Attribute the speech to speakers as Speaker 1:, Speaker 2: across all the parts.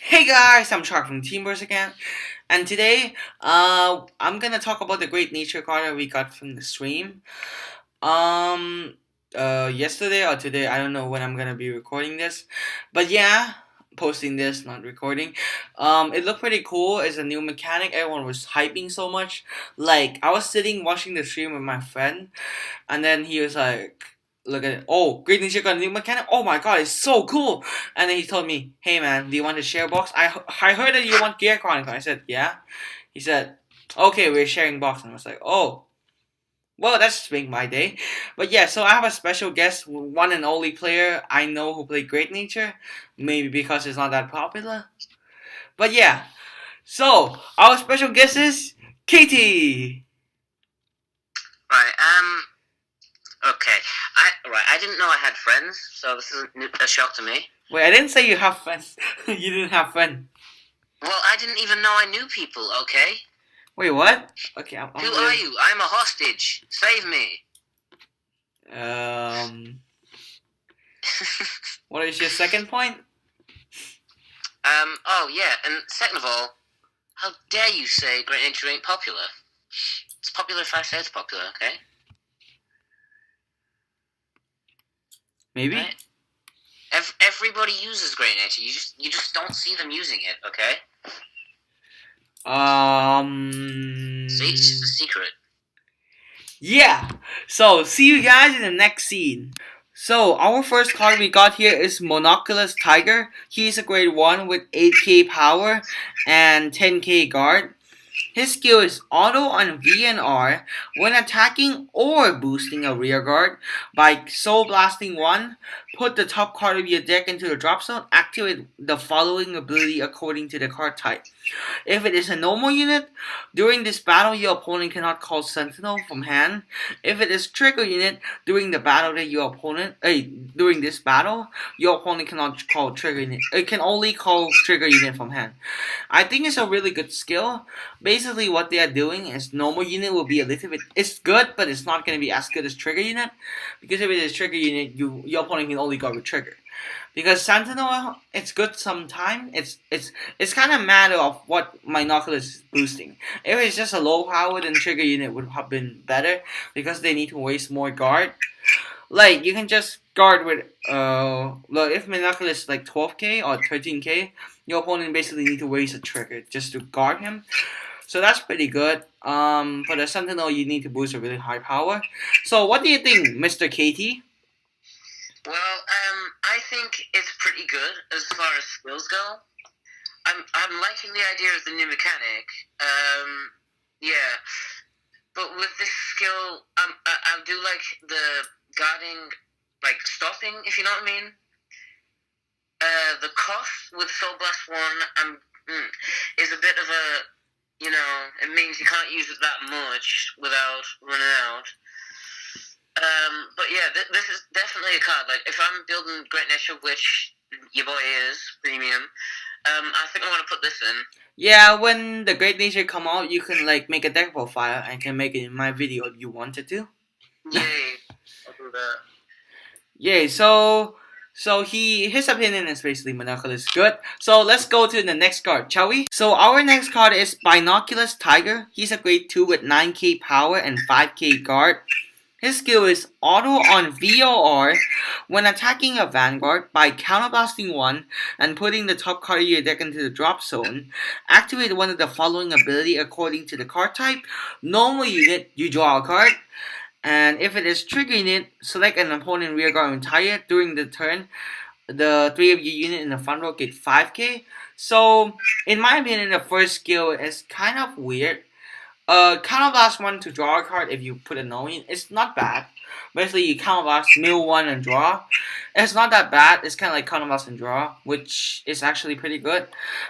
Speaker 1: Hey guys, I'm Shark from Teamverse again, and today, I'm gonna talk about the great nature card that we got from the stream. Um, Yesterday or today, I don't know when I'm gonna be recording this, but yeah, posting this, not recording. It looked pretty cool. It's a new mechanic. Everyone was hyping so much. Like I was sitting watching the stream with my friend, and then he was like, look at it. Oh, Great Ninja got a new mechanic. Oh my god, it's so cool. And then he told me, hey man, do you want to share box? I heard that you want Gear Chronicle. I said, yeah. He said, okay, we're sharing box. And I was like, oh, well, that's make my day. But yeah, so I have a special guest, one and only player I know who played Great Nature. Maybe because it's not that popular. But yeah, so our special guest is Katie.
Speaker 2: Right. Okay. I didn't know I had friends, so this is a shock to me.
Speaker 1: Wait, I didn't say you have friends. You didn't have friends.
Speaker 2: Well, I didn't even know I knew people. Okay.
Speaker 1: Wait, what? Okay,
Speaker 2: Who are you? I'm a hostage. Save me.
Speaker 1: What is your second point?
Speaker 2: Oh yeah, and second of all, how dare you say Great Nature ain't popular? It's popular if I say it's popular. Okay.
Speaker 1: Maybe.
Speaker 2: Right? Everybody uses Great Nature. You just don't see them using it. Okay. See, it's just a secret.
Speaker 1: Yeah. So see you guys in the next scene. So our first card we got here is Mon Oculus Tiger. He's a grade 1 with 8k power and 10k guard. His skill is auto on V and R when attacking or boosting a rear guard by Soul Blasting 1. Put the top card of your deck into the drop zone. Activate the following ability according to the card type. If it is a normal unit, during this battle your opponent cannot call Sentinel from hand. If it is trigger unit, during the battle that your opponent during this battle, your opponent cannot call trigger unit. It can only call trigger unit from hand. I think it's a really good skill. Basically what they are doing is normal unit will be a little bit, it's good, but it's not going to be as good as trigger unit, because if it is trigger unit, your opponent can only go with trigger. Because Sentinel, it's good sometime. It's kind of matter of what Mon Oculus is boosting. If it's just a low power, then trigger unit would have been better because they need to waste more guard. Like you can just guard with look, if Mon Oculus is like 12k or 13k, your opponent basically need to waste a trigger just to guard him. So that's pretty good. For the Sentinel, you need to boost a really high power. So what do you think, Mr. Katie?
Speaker 2: Well, I think it's pretty good as far as skills go. I'm liking the idea of the new mechanic. Yeah, but with this skill, I do like the guarding, like stopping, if you know what I mean. The cost with Soul Blast 1 is a bit of a, it means you can't use it that much without running out. But yeah, this is definitely a card. Like, if I'm building Great Nature, which your boy is, premium, I think I want to put this in.
Speaker 1: Yeah, when the Great Nature come out, you can like make a deck profile and can make it in my video if you wanted to.
Speaker 2: Yay. I'll do that.
Speaker 1: Yay, so his opinion is basically Mon Oculus good. So let's go to the next card, shall we? So our next card is Binoculus Tiger. He's a grade 2 with 9k power and 5k guard. His skill is auto on VOR when attacking a Vanguard by counterblasting 1 and putting the top card of your deck into the drop zone. Activate one of the following ability according to the card type. Normal unit, you draw a card. And if it is trigger unit, select an opponent rear guard entire during the turn. The 3 of your unit in the front row get 5k. So, in my opinion, the first skill is kind of weird. Counterblast 1 to draw a card if you put a knowing. It's not bad. Basically, you counterblast, mill 1 and draw. It's not that bad. It's kind of like counterblast and draw, which is actually pretty good.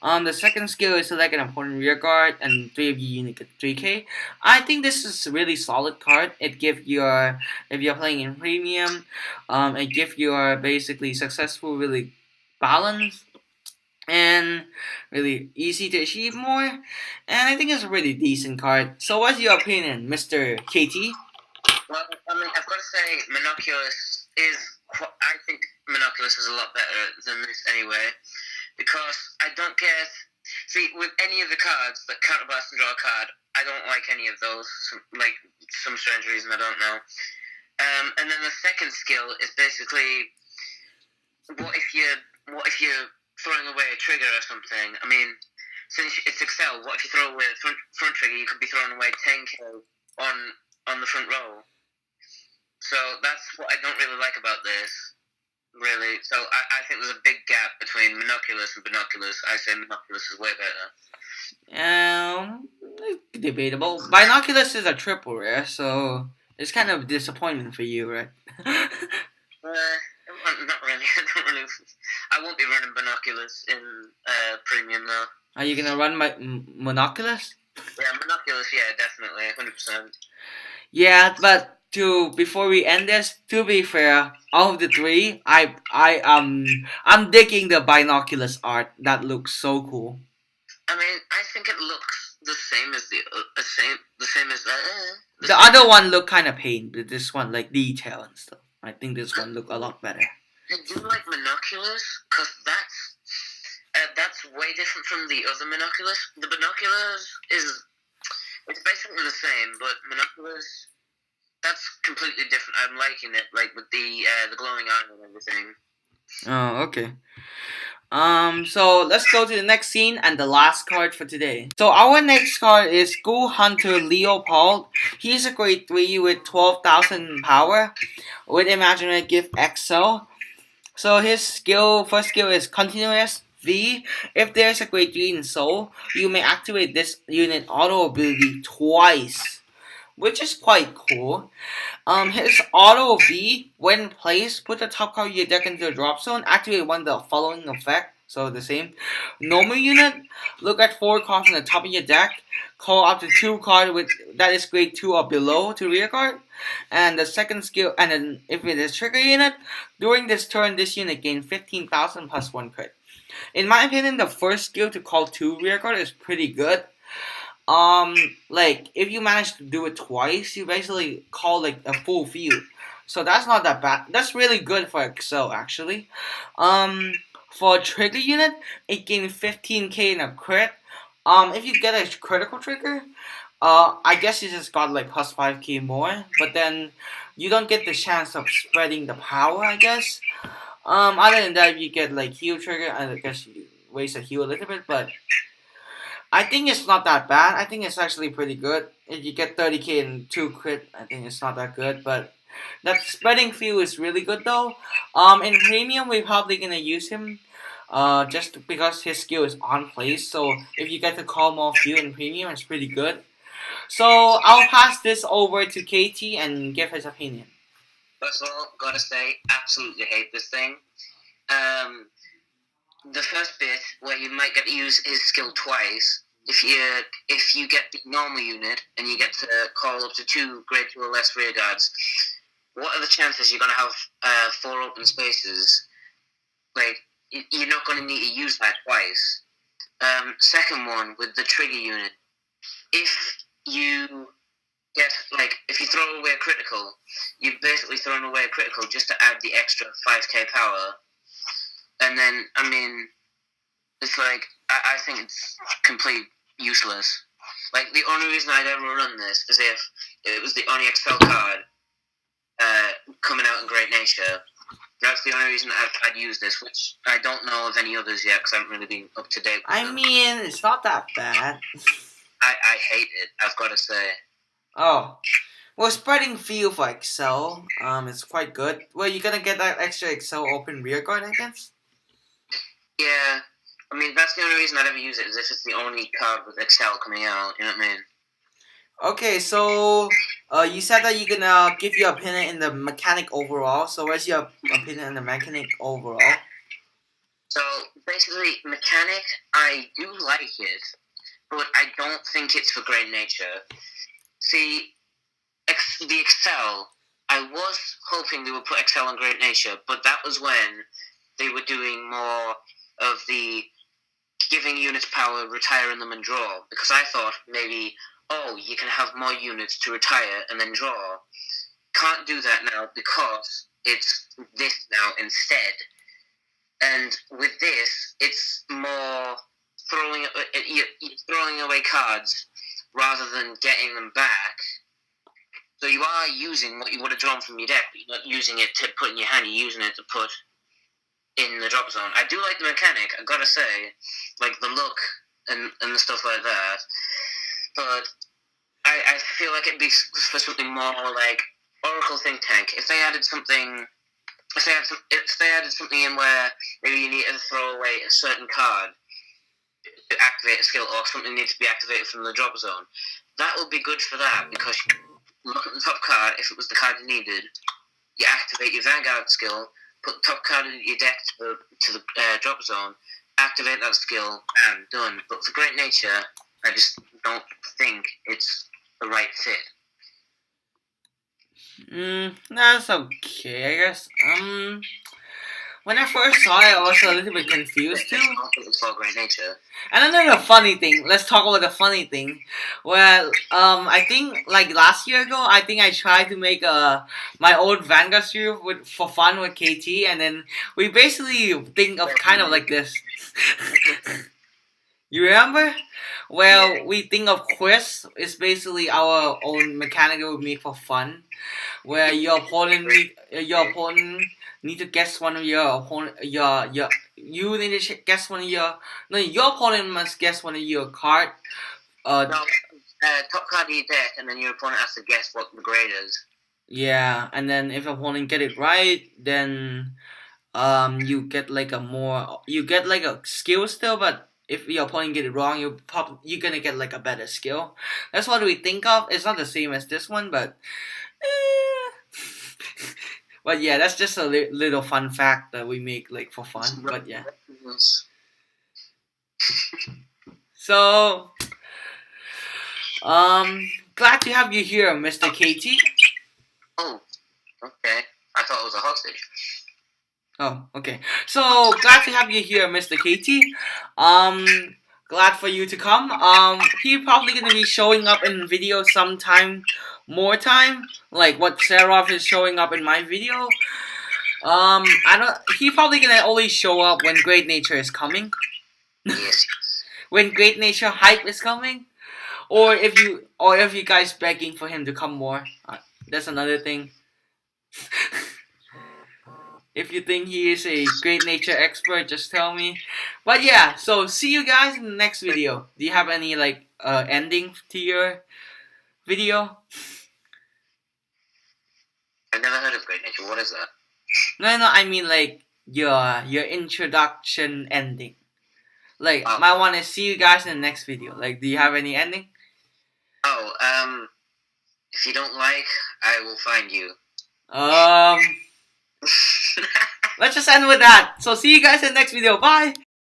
Speaker 1: The second skill is select an opponent rear guard, and 3 of your unit get 3k. I think this is a really solid card. It gives your, if you're playing in premium, it gives your basically successful, really balanced and really easy to achieve more, and I think it's a really decent card. So what's your opinion, Mr. KT?
Speaker 2: Well, I mean, I've got to say, Mon Oculus is, I think Mon Oculus is a lot better than this anyway, because I don't get. See, with any of the cards that counterblast and draw a card, I don't like any of those. Like some strange reason, I don't know. And then the second skill is basically, what if you're throwing away a trigger or something? I mean, since it's Excel, what if you throw away the front trigger? You could be throwing away 10k on the front row. So that's what I don't really like about this, really. So I think there's a big gap between Monoculus and Binoculus. I say Monoculus is way better.
Speaker 1: Debatable. Binoculus is a triple rare, so it's kind of disappointment for you, right?
Speaker 2: Not really. I won't be running Binoculus in Premium though.
Speaker 1: Are you gonna run my Monoculus?
Speaker 2: Yeah, Monoculus. Yeah, definitely, 100%.
Speaker 1: Yeah, but before we end this, to be fair, out of the three, I'm digging the Binoculus art. That looks so cool.
Speaker 2: I mean, I think it looks the same as
Speaker 1: the other one looked kind of paint, but this one like detail and stuff. I think this one look a lot better.
Speaker 2: I do like Monoculus because that's way different from the other Monoculus. The Binoculus it's basically the same, but Monoculus, that's completely different. I'm liking it, like with the glowing eye and everything.
Speaker 1: Oh, okay. So let's go to the next scene and the last card for today. So our next card is School Hunter Leopold. He's a grade 3 with 12,000 power with Imaginary Gift XL. So his first skill is Continuous V. If there's a grade 3 in Soul, you may activate this unit auto ability twice, which is quite cool. His auto V, when placed, put the top card of your deck into the drop zone, activate one of the following effect, so the same. Normal unit, look at 4 cards on the top of your deck, call up to 2 cards that is grade 2 or below to rear guard. And the second skill, and then if it is trigger unit, during this turn, this unit gains 15,000 plus 1 crit. In my opinion, the first skill to call 2 rear guard is pretty good. Like, if you manage to do it twice, you basically call, like, a full field. So that's not that bad. That's really good for Excel, actually. For a trigger unit, it gains 15k in a crit. If you get a critical trigger, I guess you just got, like, plus 5k more. But then, you don't get the chance of spreading the power, I guess. Other than that, you get, like, heal trigger, and I guess you waste a heal a little bit, but I think it's not that bad. I think it's actually pretty good. If you get 30k and 2 crit, I think it's not that good. But that spreading field is really good though. In Premium, we're probably going to use him just because his skill is on place. So if you get to call more field in Premium, it's pretty good. So I'll pass this over to KT and give his opinion.
Speaker 2: First of all, gotta say, absolutely hate this thing. The first bit where you might get to use his skill twice, if you get the normal unit and you get to call up to 2 grade 2 or less rear guards, what are the chances you're going to have 4 open spaces? Like, you're not going to need to use that twice. Second one, with the trigger unit, if you get, like, if you throw away a critical, you've basically thrown away a critical just to add the extra 5k power. And then, I mean, it's like, I think it's complete useless. Like, the only reason I'd ever run this is if it was the only Excel card coming out in Great Nature. That's the only reason I'd use this, which I don't know of any others yet, because I haven't really been up to date with them.
Speaker 1: mean, it's not that bad.
Speaker 2: I hate it, I've got to say.
Speaker 1: Oh. Well, spreading field for Excel, it's quite good. Well, you're gonna get that extra Excel open rear guard, I guess?
Speaker 2: Yeah, I mean, that's the only reason I'd ever use it, is if it's the only card with Excel coming out, you know what I mean?
Speaker 1: Okay, so, you said that you're gonna give your opinion in the mechanic overall, so what's your opinion in the mechanic overall?
Speaker 2: So, basically, mechanic, I do like it, but I don't think it's for Great Nature. See, the Excel, I was hoping they would put Excel on Great Nature, but that was when they were doing more of the giving units power, retiring them and draw, because I thought maybe, you can have more units to retire and then draw. Can't do that now because it's this now instead. And with this, it's more you're throwing away cards rather than getting them back. So you are using what you would have drawn from your deck, but you're not using it to put in your hand. You're using it to put in the drop zone. I do like the mechanic, I gotta say, like the look and the stuff like that. But I feel like it'd be for something more like Oracle Think Tank. If they added something, if they added something in where maybe you need to throw away a certain card to activate a skill, or something needs to be activated from the drop zone, that would be good for that, because you look at the top card. If it was the card you needed, you activate your Vanguard skill, put the top card in your deck to the drop zone, activate that skill, and done. But for Great Nature, I just don't think it's the right fit.
Speaker 1: That's okay, I guess. When I first saw it, I was a little bit confused too.
Speaker 2: It's for Great Nature.
Speaker 1: And then the funny thing, let's talk about the funny thing. Well, I think like last year ago, I think I tried to make my old Vanguard series for fun with KT, and then we basically think of kind of like this. You remember? Well, we think of quiz is basically our own mechanic that we make for fun, where your opponent need to guess one of your opponent you need to guess one of your your opponent must guess one of your card.
Speaker 2: Top card of your deck, and then your opponent has to guess what the grade is.
Speaker 1: Yeah, and then if opponent get it right, then you get like a skill still, but if your opponent get it wrong, you're gonna get like a better skill. That's what we think of. It's not the same as this one, but but yeah, that's just a little fun fact that we make like for fun. But yeah. So glad to have you here, Mr. KT.
Speaker 2: Oh, okay. I thought it was a hostage.
Speaker 1: Oh, okay. So glad to have you here, Mr. KT. Glad for you to come. He's probably gonna be showing up in video sometime more time, like what Seraph is showing up in my video. He probably gonna only show up when Great Nature is coming.
Speaker 2: Yes.
Speaker 1: When Great Nature hype is coming, or if you guys begging for him to come more. That's another thing. If you think he is a Great Nature expert, just tell me. But yeah, so see you guys in the next video. Do you have any like ending to your video?
Speaker 2: I've never heard of Great Nature. What is that?
Speaker 1: No, I mean like your introduction ending. Like I want to see you guys in the next video. Like, do you have any ending?
Speaker 2: Oh, if you don't like, I will find you.
Speaker 1: Let's just end with that. So see you guys in the next video. Bye.